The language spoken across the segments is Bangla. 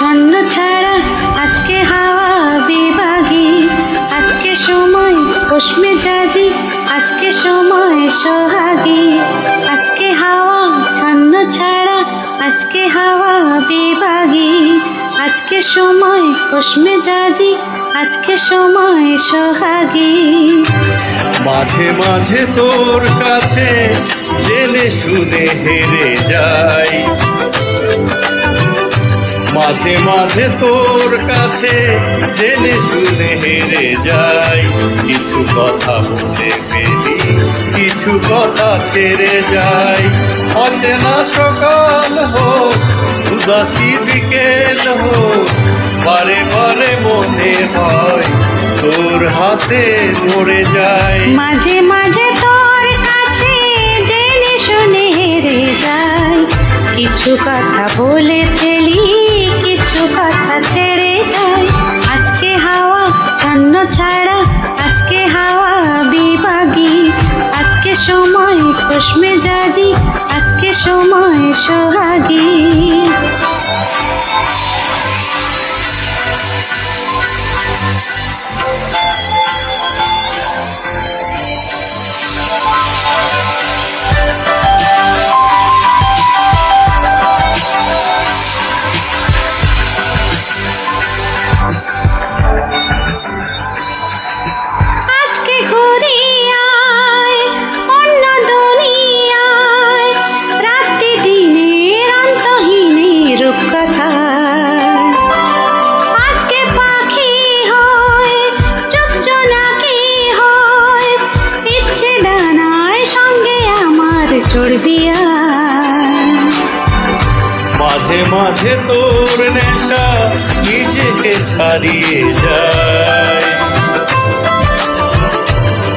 ছন্ন ছাড়া আজকে হাওয়া বিভাগী, আজকে সময় খোশ মেজাজি, আজকে সময় সোহাগী। আজকে হাওয়া ছন্ন ছাড়া আজকে হাওয়া বিভাগী, আজকে সময় খোশ মেজাজি, আজকে সময় সোহাগী। মাঝে মাঝে তোর কাছে জেনে শুনে হেরে যাই, মাঝে মাঝে তোর কাছে জেনে শুনে হেরে যাই। কিছু কথা বলে ফেলি, কিছু কথা ছেড়ে যাই। অচেনা সকাল হোক, উদাসী বিকেল হোক, বারে বারে মনে হয় তোর হাতে মরে যায়। মাঝে মাঝে তোর কাছে জেনে শুনে হেরে যাই, কিছু কথা বলে ফেলি, কিছু কথা ছেড়ে যাই। আজকে হাওয়া ছন্ন ছাড়া আজকে হাওয়া বিভাগী, আজকে সময় খোশ মেজাজি, আজকে সময় সোহাগী। মাঝে মাঝে তোর নেশা নিজেকে ছাড়িয়ে যায়,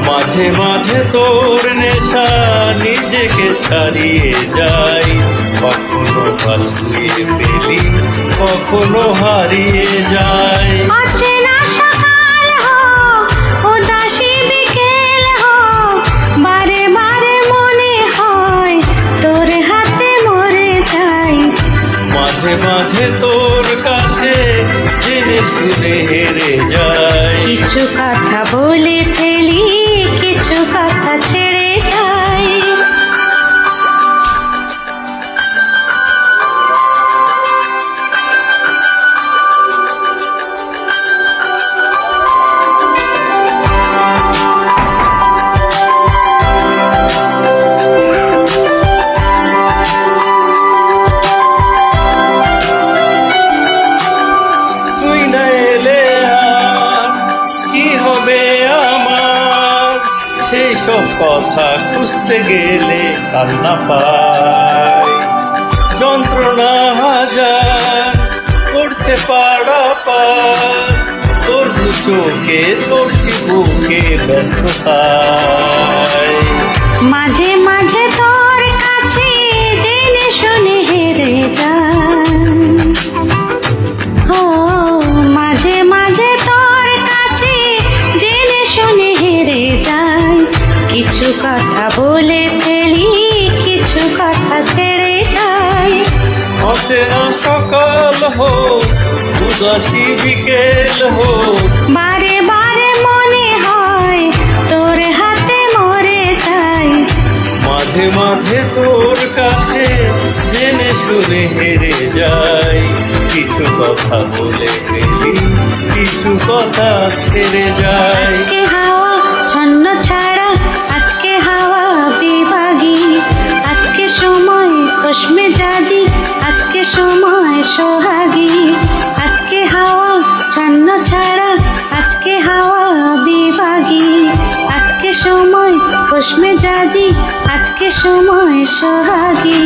মাঝে মাঝে তোর নেশা নিজেকে ছাড়িয়ে যায়। কখনো বা ছুঁয়ে ফেলি, কখনো হারিয়ে যায়। মাঝে মাঝে তোর কাছে জেনে শুনে হেরে যাই, কিছু কথা বলে ফেলি, কিছু কথা ছেড়ে যাই। সেই সব কথা খুঁজতে গেলে কান্না পাই। যন্ত্রণা হাজার করছে পারাপার, তোর দু চোখে তোর চিবুকে ব্যস্ততায়। মাঝে মাঝে তোর কাছে জেনে শুনে হেরে যাই, মাঝে মাঝে তোর কাছে জেনে শুনে হেরে যাই। কিছু কথা বলে ফেলি, কিছু কথা ছেড়ে যাই। অচেনা সকাল হোক, উদাসী বিকেল হোক, বারে বারে মনে হয় তোর হাতে মরে যাই। মাঝে মাঝে তোর কাছে জেনে শুনে হেরে যাই। কিছু কথা বলে ফেলি, কিছু কথা ছেড়ে যাই। আজকে হাওয়া ছন্ন ছাড়া আজকে হাওয়া বিভাগী, আজকে সময় খোশ মেজাজি, আজকে সময় সোহাগী। আজকে হাওয়া ছন্ন ছাড়া আজকে হাওয়া বিভাগী, আজকে সময় খোশ মেজাজি, আজকে সময় সোহাগী।